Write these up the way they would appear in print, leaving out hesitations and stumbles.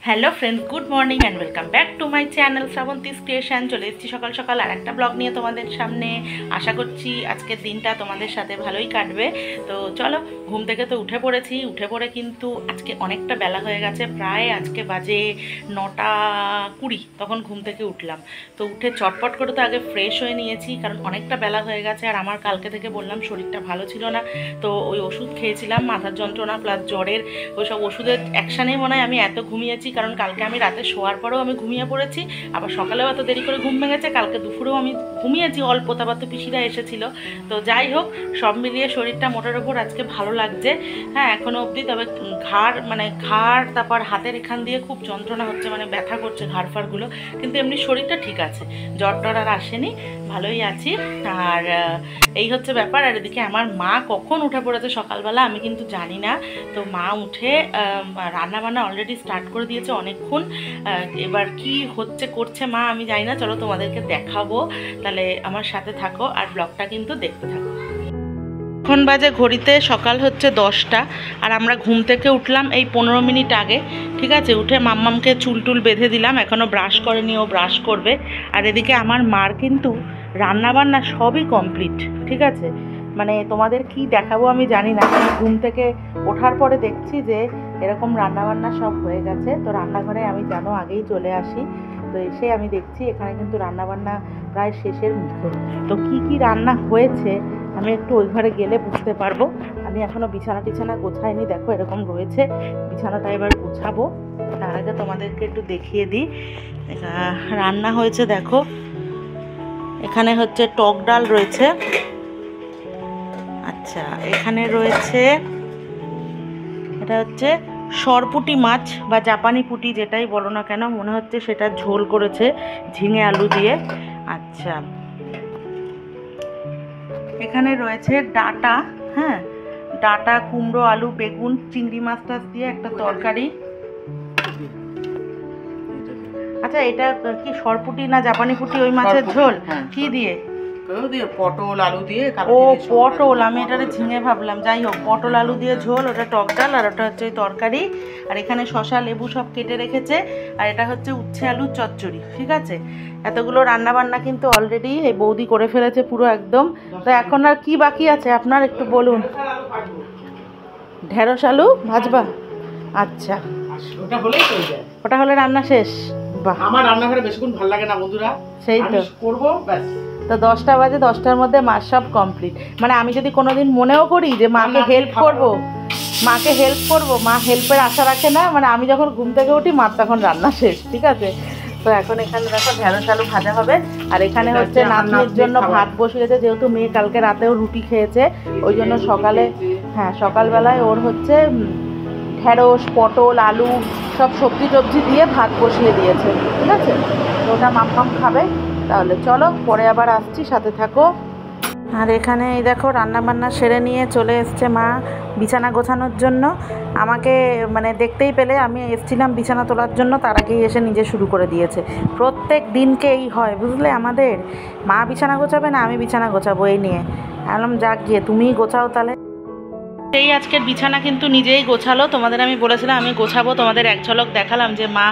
Hello friends, good morning and welcome back to my channel Srabanti's creation. চলে এসেছি সকাল সকাল আর একটা ব্লগ নিয়ে তোমাদের সামনে। আশা করছি আজকের দিনটা তোমাদের সাথে ভালোই কাটবে। তো চলো, ঘুম থেকে তো উঠে পড়েছি। উঠে পড়ে কিন্তু আজকে অনেকটা বেলা হয়ে গেছে, প্রায় আজকে বাজে 9:20 তখন ঘুম থেকে উঠলাম। তো উঠে চটপট করে তো আগে ফ্রেশ হয়ে নিয়েছি, কারণ অনেকটা বেলা হয়ে গেছে। আর আমার কালকে থেকে বললাম শরীরটা ভালো ছিল না, তো ওই ওষুধ খেয়েছিলাম মাথার যন্ত্রণা প্লাস জ্বরের। ওই সব ওষুধের অ্যাকশানেই মনে হয় আমি এত ঘুমিয়েছি, কারণ কালকে আমি রাতে শোয়ার পরেও আমি ঘুমিয়ে পড়েছি, আবার সকালেও এত দেরি করে ঘুম ভেঙেছে। কালকে দুপুরেও আমি ঘুমিয়েছি অল্প, তারপর তো পিসিরা এসেছিলো। তো যাই হোক, সব মিলিয়ে শরীরটা মোটের ওপর আজকে ভালো লাগছে। হ্যাঁ, এখনও অবধি। তবে ঘাড় তারপর হাতের এখান দিয়ে খুব যন্ত্রণা হচ্ছে, মানে ব্যথা করছে ঘাড় ফাড়গুলো, কিন্তু এমনি শরীরটা ঠিক আছে, জ্বর টর আর আসেনি, ভালোই আছি। আর এই হচ্ছে ব্যাপার। আর এদিকে আমার মা কখন উঠে পড়েছে সকালবেলা আমি কিন্তু জানি না। তো মা উঠে রান্নাবান্না অলরেডি স্টার্ট করে দিয়েছে অনেকক্ষণ। এবার কি করছে মা আমি জানি না। চলো তোমাদেরকে দেখাবো, তাহলে আমার সাথে থাকো আর ব্লগটা কিন্তু দেখতে থাকো। এখন বাজে ঘড়িতে সকাল হচ্ছে 10টা, আর আমরা ঘুম থেকে উঠলাম এই 15 মিনিট আগে। ঠিক আছে, উঠে মাম্মামকে চুল টুল বেঁধে দিলাম, এখনও ব্রাশ করেনি, ও ব্রাশ করবে। আর এদিকে আমার মার কিন্তু রান্নাবান্না সবই কমপ্লিট। ঠিক আছে, মানে তোমাদের কি দেখাবো আমি জানি না। ঘুম থেকে ওঠার পরে দেখছি যে এরকম রান্নাবান্না সব হয়ে গেছে। তো রান্নাঘরে আমি জানো আগেই চলে আসি, তো এসে আমি দেখছি এখানে কিন্তু রান্নাবান্না প্রায় শেষের মুখে। তো কি কি রান্না হয়েছে আমি একটু ওই ঘরে গেলে বুঝতে পারবো। আমি এখনও বিছানা গোছাইনি, দেখো এরকম রয়েছে। বিছানাটা এবার গোছাবো, তার আগে তোমাদেরকে একটু দেখিয়ে দিই রান্না হয়েছে। দেখো এখানে হচ্ছে টক ডাল রয়েছে, আচ্ছা এখানে রয়েছে এটা হচ্ছে সরপুঁটি মাছ বা জাপানি পুঁটি যেটাই বলো না কেন, মনে হচ্ছে সেটা ঝোল করেছে ঝিঙে আলু দিয়ে। আচ্ছা, এখানে রয়েছে ডাঁটা, হ্যাঁ ডাঁটা, কুমড়ো, আলু, বেগুন, চিংড়ি মাছ টাছ দিয়ে একটা তরকারি। আচ্ছা, এটা কি সরপুঁটি না জাপানি পুঁটি? ওই মাছের ঝোল কি দিয়ে? পটল আলু দিয়ে। ও পটল, আমি এটা ঝিঙে ভাবলাম। যাই হোক, পটল আলু দিয়ে ঝোল, ওটা টক ডাল, আর ওটা হচ্ছে ওই তরকারি। আর এখানে শসা লেবু সব কেটে রেখেছে। আর এটা হচ্ছে উচ্ছে আলুর চচ্চড়ি। ঠিক আছে, এতগুলো রান্না বান্না কিন্তু অলরেডি এই বৌদি করে ফেলেছে পুরো একদম। তো এখন আর কি বাকি আছে আপনার একটু বলুন। ঢেঁড়স আলু ভাজবা? আচ্ছা, ওটা হলে রান্না শেষ। বাহ, আমার রান্নাঘরে বেশিক্ষণ ভালো লাগে না বন্ধুরা, সেই তো করবো ব্যাস। তো 10টা বাজে, 10টার মধ্যে মার সব কমপ্লিট। মানে আমি যদি কোনোদিন মনেও করি যে মাকে হেল্প করব, মা হেল্পের আশা রাখে না। মানে আমি যখন ঘুম থেকে উঠি মার তখন রান্না শেষ। ঠিক আছে, তো এখন এখানে দেখো ঢেঁড়স আলু ভাজা হবে। আর এখানে হচ্ছে নাতনির জন্য ভাত বসিয়েছে, যেহেতু মেয়ে কালকে রাতেও রুটি খেয়েছে, ওই জন্য সকালবেলায় ওর হচ্ছে ঢেঁড়স, পটল, আলু সব সবজি টবজি দিয়ে ভাত বসিয়ে দিয়েছে। ঠিক আছে, তো ওটা মাম্মাম খাবে। তাহলে চলো পরে আবার আসছি, সাথে থাকো। আর এখানে এই দেখো রান্নাবান্না সেরে নিয়ে চলে এসছে মা বিছানা গোছানোর জন্য। আমাকে মানে দেখতেই পেলে আমি এসছিলাম বিছানা তোলার জন্য, তার আগেই এসে নিজে শুরু করে দিয়েছে। প্রত্যেক দিনকে এই হয় বুঝলে, আমাদের মা বিছানা গোছাবে না আমি বিছানা গোছাবো এই নিয়ে। বললাম যাক গিয়ে তুমিই গোছাও তাহলে। সেই আজকের বিছানা কিন্তু নিজেই গোছালো। তোমাদের আমি বলেছিলাম আমি গোছাবো, তোমাদের এক ঝলক দেখালাম যে মা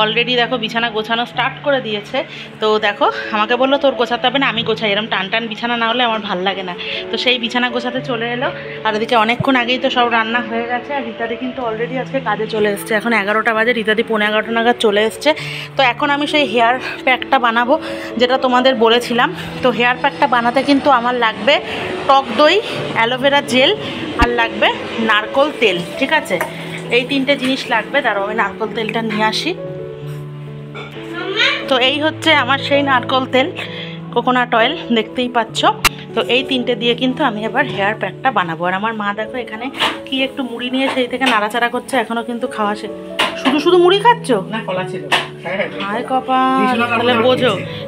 অলরেডি দেখো বিছানা গোছানো স্টার্ট করে দিয়েছে। তো দেখো আমাকে বললো তোর গোছাতে হবে না, আমি গোছাই, এরকম টান বিছানা না হলে আমার ভাল লাগে না। তো সেই বিছানা গোছাতে চলে এলো। আর এদিকে অনেকক্ষণ আগেই তো সব রান্না হয়ে গেছে। আর রীতাদি কিন্তু অলরেডি আজকে কাজে চলে এসছে, এখন 11টা বাজে, রীতাদি 11:15 নাগাদ চলে এসছে। তো এখন আমি সেই হেয়ার প্যাকটা বানাবো যেটা তোমাদের বলেছিলাম। তো হেয়ার প্যাকটা বানাতে কিন্তু আমার লাগবে টক দই, অ্যালোভেরা জেল, আর লাগবে নারকোল তেল। ঠিক আছে, এই 3টে জিনিস লাগবে। দাঁড়াও আমি নারকোল তেলটা নিয়ে আসি। তো এই হচ্ছে আমার সেই নারকোল তেল, কোকোনাট অয়েল, দেখতেই পাচ্ছ। তো এই 3টে দিয়ে কিন্তু আমি এবার হেয়ার প্যাকটা বানাবো। আর আমার মা দেখো এখানে কি একটু মুড়ি নিয়ে সেই থেকে নাড়াচাড়া করছে, এখনও কিন্তু খাওয়া শেষ। শুধু মুড়ি খাচ্ছ? না, কলা ছিল। হায় কপাল,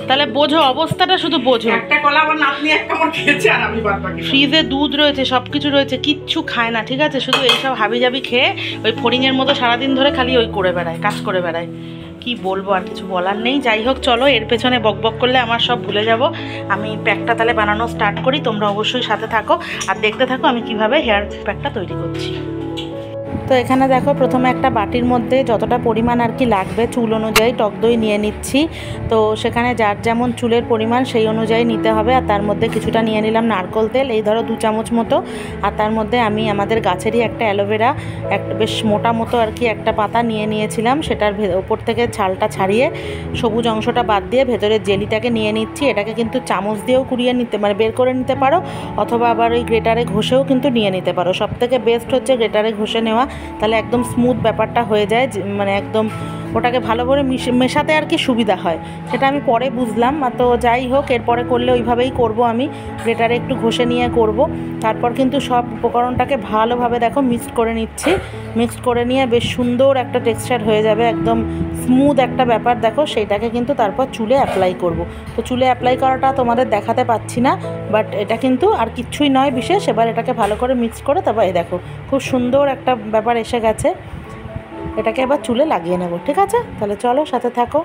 তাহলে বোঝো অবস্থাটা, শুধু বোঝো। একটা কলা আমার নাতনি একটা আমার খেয়েছে, আর আমি বাদ বাকি। ফ্রিজে দুধ রয়েছে, সব কিছু রয়েছে, কিচ্ছু খায় না। ঠিক আছে, শুধু এইসব হাবিজাবি খেয়ে ওই ফড়িংয়ের মতো সারাদিন ধরে খালি ওই করে বেড়ায়, কাজ করে বেড়ায়। কি বলবো, আর কিছু বলার নেই। যাই হোক চলো, এর পেছনে বকবক করলে আমার সব ভুলে যাব। আমি প্যাকটা তাহলে বানানো স্টার্ট করি, তোমরা অবশ্যই সাথে থাকো আর দেখতে থাকো আমি কিভাবে হেয়ার প্যাকটা তৈরি করছি। তো এখানে দেখো প্রথমে একটা বাটির মধ্যে যতটা পরিমাণ আর কি লাগবে চুল অনুযায়ী টক দই নিয়ে নিচ্ছি। তো সেখানে যার যেমন চুলের পরিমাণ সেই অনুযায়ী নিতে হবে। আর তার মধ্যে কিছুটা নিয়ে নিলাম নারকেল তেল, এই ধরো 2 চামচ মতো। আর তার মধ্যে আমি আমাদের গাছেরই একটা অ্যালোভেরা, একটা বেশ মোটা মতো আর কি একটা পাতা নিয়ে নিয়েছিলাম, সেটার ওপর থেকে ছালটা ছাড়িয়ে সবুজ অংশটা বাদ দিয়ে ভেতরের জেলিটাকে নিয়ে নিচ্ছি। এটাকে কিন্তু চামচ দিয়েও কুড়িয়ে নিতে মানে বের করে নিতে পারো, অথবা আবার ওই গ্রেটারে ঘষেও কিন্তু নিয়ে নিতে পারো। সবথেকে বেস্ট হচ্ছে গ্রেটারে ঘষে নেওয়া, তাহলে একদম স্মুথ ব্যাপারটা হয়ে যায়, মানে একদম ওটাকে ভালো করে মেশাতে আর কি সুবিধা হয়। সেটা আমি পরে বুঝলাম। তো যাই হোক, এরপরে করলে ওইভাবেই করব, আমি গ্রেটারে একটু ঘষে নিয়ে করব। তারপর কিন্তু সব উপকরণটাকে ভালোভাবে দেখো মিক্সড করে নিচ্ছি। মিক্সড করে নিয়ে বেশ সুন্দর একটা টেক্সচার হয়ে যাবে, একদম স্মুথ একটা ব্যাপার দেখো। সেইটাকে কিন্তু তারপর চুলে অ্যাপ্লাই করব। তো চুলে অ্যাপ্লাই করাটা তোমাদের দেখাতে পাচ্ছি না, বাট এটা কিন্তু আর কিচ্ছুই নয় বিশেষ। এবার এটাকে ভালো করে মিক্স করে তারপর এই দেখো খুব সুন্দর একটা ব্যাপার এসে গেছে। এটাকে এবার চুলে লাগিয়ে নেব, ঠিক আছে? তাহলে চলো সাথে থাকো।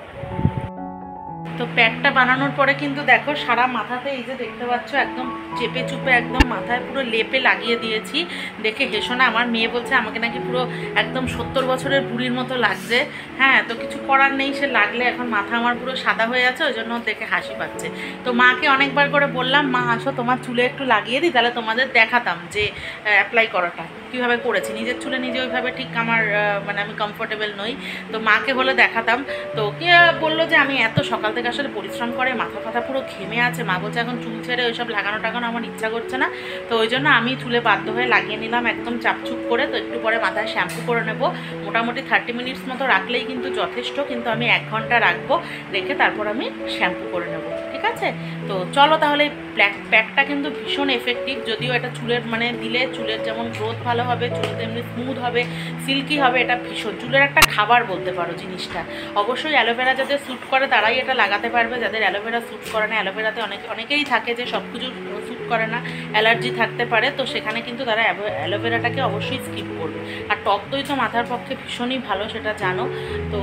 তো প্যাকটা বানানোর পরে কিন্তু দেখো সারা মাথাতে এই যে দেখতে পাচ্ছ একদম চেপে চুপে একদম মাথায় পুরো লেপে লাগিয়ে দিয়েছি। দেখে হেসো না, আমার মেয়ে বলছে আমাকে নাকি পুরো একদম 70 বছরের বুড়ির মতো লাগছে। হ্যাঁ, তো কিছু করার নেই, সে লাগলে এখন মাথা আমার পুরো সাদা হয়ে আছে, ওই জন্য দেখে হাসি পাচ্ছে। তো মাকে অনেকবার করে বললাম, মা আসো তোমার চুলে একটু লাগিয়ে দিই, তাহলে তোমাদের দেখাতাম যে অ্যাপ্লাই করাটা কীভাবে করেছি। নিজের চুলে নিজে ওইভাবে ঠিক আমার মানে আমি কমফোর্টেবল নই, তো মাকে বলে দেখাতাম। তো কে বললো যে আমি এত সকাল থেকে আসলে পরিশ্রম করে মাথা ফাথা পুরো ঘেমে আছে, মা বলছে এখন চুল ছেড়ে ওইসব লাগানো টাগানো আমার ইচ্ছা করছে না। তো ওই জন্য আমি চুলে বাধ্য হয়ে লাগিয়ে নিলাম একদম চাপচুপ করে। তো একটু পরে মাথায় শ্যাম্পু করে নেব, মোটামুটি 30 মিনিটস মতো রাখলেই কিন্তু যথেষ্ট, কিন্তু আমি 1 ঘন্টা রাখবো, রেখে তারপর আমি শ্যাম্পু করে নেব, ঠিক আছে? তো চলো তাহলে। প্যাকটা কিন্তু ভীষণ এফেক্টিভ, যদিও এটা চুলের মানে দিলে চুলের যেমন গ্রোথ ভালো হবে, চুল তেমনি স্মুথ হবে, সিল্কি হবে। এটা ভীষণ চুলের একটা খাবার বলতে পারো জিনিসটা। অবশ্যই অ্যালোভেরা যাদের স্যুট করে তারাই এটা লাগাতে পারবে, যাদের অ্যালোভেরা স্যুট করে না, অ্যালোভেরাতে অনেকেই থাকে যে সব কিছু স্যুট করে না, অ্যালার্জি থাকতে পারে, তো সেখানে কিন্তু তারা অ্যালোভেরাটাকে অবশ্যই স্কিপ করবে। আর টক দই তো মাথার পক্ষে ভীষণই ভালো, সেটা জানো। তো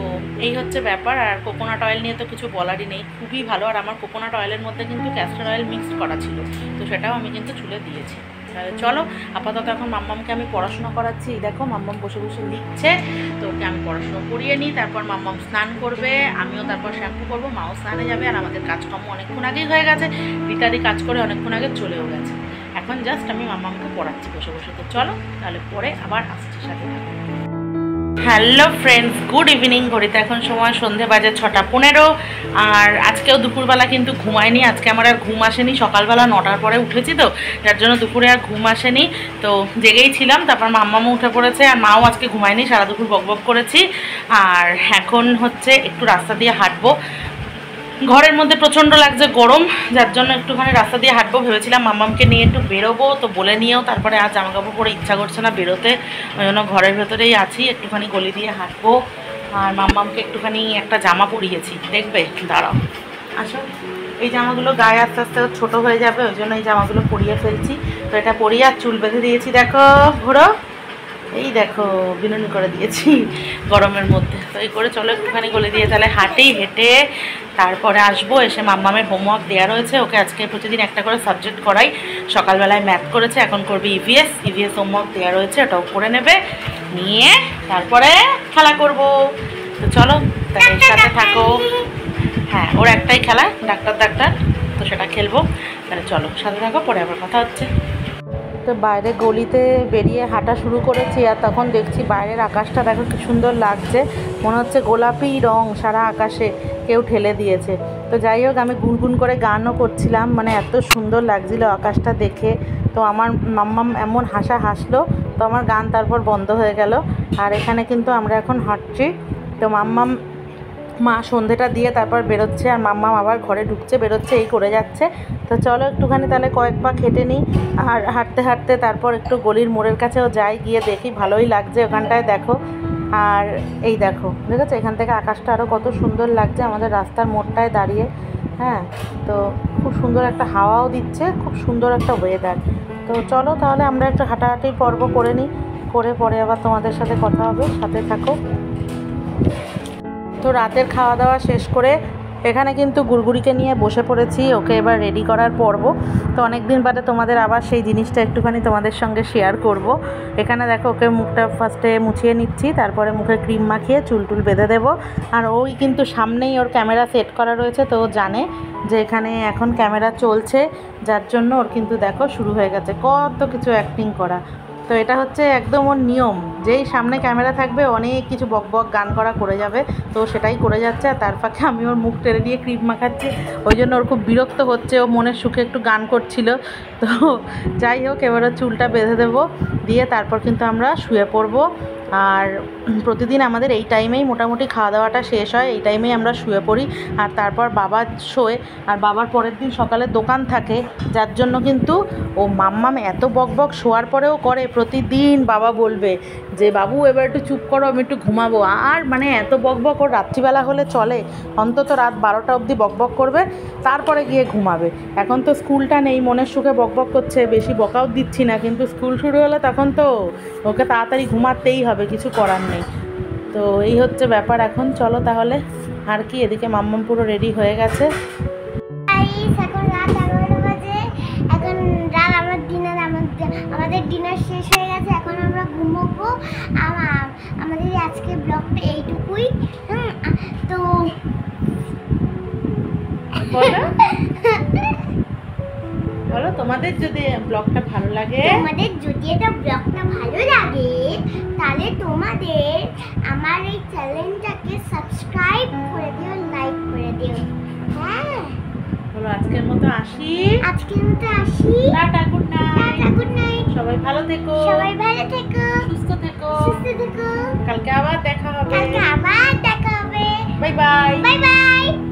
এই হচ্ছে ব্যাপার। আর কোকোনাট অয়েল নিয়ে তো কিছু বলারই নেই, খুবই ভালো। আর আমার কোকোনাট অয়েলের মধ্যে কিন্তু ক্যাস্টর অয়েল মিক্সড করা ছিল, তো সেটাও আমি কিন্তু চুলে দিয়েছি। তাহলে চলো, আপাতত এখন মাম্মামকে আমি পড়াশোনা করাচ্ছি। দেখো মাম্মাম বসে বসে লিখছে, তো ওকে আমি পড়াশোনা করিয়ে নিই। তারপর মাম্মাম স্নান করবে, আমিও তারপর শ্যাম্পু করবো, মাও স্নানে যাবে। আর আমাদের কাজকর্ম অনেকক্ষণ আগেই হয়ে গেছে, রিতাদি কাজ করে অনেকক্ষণ আগে চলেও গেছে। এখন জাস্ট আমি মাম্মামকে পড়াচ্ছি বসে বসে। তো চলো তাহলে পরে আবার আসছি সাথে। Hello friends, good evening. ঘড়িতে এখন সময় সন্ধে বাজে 6:15। আর আজকেও দুপুরবেলা কিন্তু ঘুমায়নি, আজকে আমার আর ঘুম আসেনি। সকালবেলা 9টার পরে উঠেছি, তো যার জন্য দুপুরে আর ঘুম আসেনি। তো জেগেই ছিলাম, তারপর মাম্মামও উঠে পড়েছে, আর মাও আজকে ঘুমায়নি, সারা দুপুর বকবক করেছি। আর এখন হচ্ছে একটু রাস্তা দিয়ে হাঁটবো। ঘরের মধ্যে প্রচণ্ড লাগছে গরম, যার জন্য একটুখানি রাস্তা দিয়ে হাঁটবো ভেবেছিলাম। মাম্মামকে নিয়ে একটু বেরোবো, তো বলে নিয়েও তারপরে আর জামাকাপড় পরে ইচ্ছা করছে না বেরোতে, ওই জন্য ঘরের ভেতরেই আছি। একটুখানি গলি দিয়ে হাঁটবো। আর মাম্মামকে একটুখানি একটা জামা পরিয়েছি, দেখবে, দাঁড়াও আসো। এই জামাগুলো গায়ে আস্তে আস্তে ছোটো হয়ে যাবে, ওই জন্য এই জামাগুলো পরিয়ে ফেলছি। তো এটা পরিয়ে আর চুল বেঁধে দিয়েছি, দেখো ঘোরো, এই দেখো বিনুনি করে দিয়েছি গরমের মধ্যে। তো এই করে চলো একটুখানি গলে দিয়ে তাহলে হেঁটে তারপরে আসবো। এসে মাম্মামের হোমওয়ার্ক দেওয়া রয়েছে, ওকে আজকে প্রতিদিন একটা করে সাবজেক্ট করাই। সকালবেলায় ম্যাথ করেছে, এখন করবে ইভিএস হোমওয়ার্ক দেওয়া রয়েছে, ওটাও করে নেবে, নিয়ে তারপরে খেলা করব। তো চলো তাহলে সাথে থাকো। হ্যাঁ, ওর একটাই খেলা, ডাক্তার, তো সেটা খেলবো। তাহলে চলো সাথে থাকো, পরে আবার কথা হচ্ছে। তো বাইরে গলিতে বেরিয়ে হাঁটা শুরু করেছি, আর তখন দেখছি বাইরের আকাশটা দেখো কি সুন্দর লাগছে, মনে হচ্ছে গোলাপি রং সারা আকাশে কেউ ঠেলে দিয়েছে। তো যাই হোক, আমি গুনগুন করে গানও করছিলাম, মানে এত সুন্দর লাগছিল আকাশটা দেখে। তো আমার মাম্মাম এমন হাসলো, তো আমার গান তারপর বন্ধ হয়ে গেল। আর এখানে কিন্তু আমরা এখন হাঁটছি। তো মা সন্ধেটা দিয়ে তারপর বেরোচ্ছে, আর মাম্মাম আবার ঘরে ঢুকছে বেরোচ্ছে, এই করে যাচ্ছে। তো চলো একটুখানি তাহলে কয়েক পা হেঁটে নিই। আর হাঁটতে তারপর একটু গলির মোড়ের কাছেও যাই, গিয়ে দেখি ভালোই লাগছে ওখানটায় দেখো। আর এই দেখো, দেখেছো এখান থেকে আকাশটা আরও কত সুন্দর লাগছে আমাদের রাস্তার মোড়টায় দাঁড়িয়ে। হ্যাঁ, তো খুব সুন্দর একটা হাওয়াও দিচ্ছে, খুব সুন্দর একটা ওয়েদার। তো চলো তাহলে আমরা একটু হাঁটাহাঁটির পর্ব করে নিই, করে পরে আবার তোমাদের সাথে কথা হবে, সাথে থাকো। তো রাতের খাওয়া দাওয়া শেষ করে এখানে কিন্তু গুড়গুড়িকে নিয়ে বসে পড়েছি, ওকে এবার রেডি করার পর্ব। তো অনেক দিন বাদে তোমাদের আবার সেই জিনিসটা একটুখানি তোমাদের সঙ্গে শেয়ার করব। এখানে দেখো ওকে মুখটা ফার্স্টে মুছিয়ে নিচ্ছি, তারপরে মুখে ক্রিম মাখিয়ে চুল টুল বেঁধে দেবো। আর ওই কিন্তু সামনেই ওর ক্যামেরা সেট করা রয়েছে, তো ও জানে যে এখানে এখন ক্যামেরা চলছে, যার জন্য ওর কিন্তু দেখো শুরু হয়ে গেছে কত কিছু অ্যাক্টিং করা। তো এটা হচ্ছে একদম ওর নিয়ম, যেই সামনে ক্যামেরা থাকবে অনেক কিছু বক বক গান করা করে যাবে, তো সেটাই করে যাচ্ছে। আর তার ফাঁকে আমি ওর মুখ টেনে দিয়ে ক্রিম মাখাচ্ছি, ওই জন্য ওর খুব বিরক্ত হচ্ছে, ও মনের সুখে একটু গান করছিল। তো যাই হোক, এবার ওর চুলটা বেঁধে দেবো, দিয়ে তারপর কিন্তু আমরা শুয়ে পড়বো। আর প্রতিদিন আমাদের এই টাইমেই মোটামুটি খাওয়া দাওয়াটা শেষ হয়, এই টাইমেই আমরা শুয়ে পড়ি। আর তারপর বাবা শোয়, আর বাবার পরের দিন সকালে দোকান থাকে, যার জন্য কিন্তু ও মাম্মাম এত বক বক শোয়ার পরেও করে। প্রতিদিন বাবা বলবে যে বাবু এবার একটু চুপ করো, আমি একটু ঘুমাবো। আর মানে এত বক বক ওর রাত্রিবেলা হলে চলে, অন্তত রাত 12টা অবধি বক বক করবে, তারপরে গিয়ে ঘুমাবে। এখন তো স্কুলটা নেই, মনের সুখে বক বক করছে, বেশি বকাও দিচ্ছি না, কিন্তু স্কুল শুরু হলে তখন তো ওকে তাড়াতাড়ি ঘুমাতেই হবে, কিছু করার নেই। তো এই হচ্ছে ব্যাপার এখন। চলো তাহলে, আর কি, এদিকে মাম্মাম পুরো রেডি হয়ে গেছে। এখন রাত 11 বাজে, এখন রাত আমাদের ডিনার শেষ হয়ে গেছে, এখন আমরা ঘুমোবো। আমাদের আজকে ব্লগটা এইটুকুই। তো বলো, তোমাদের যদি ব্লগটা ভালো লাগে, তাহলে তোমাদের আমার এই চ্যানেলটাকে সাবস্ক্রাইব করে দিও, লাইক করে দিও। হ্যাঁ, বলো আজকের মতো আসি। টাটা, গুড নাইট, সবাই ভালো থেকো, সুস্থ থেকো। কালকে আবার দেখা হবে। Bye bye bye. বাই।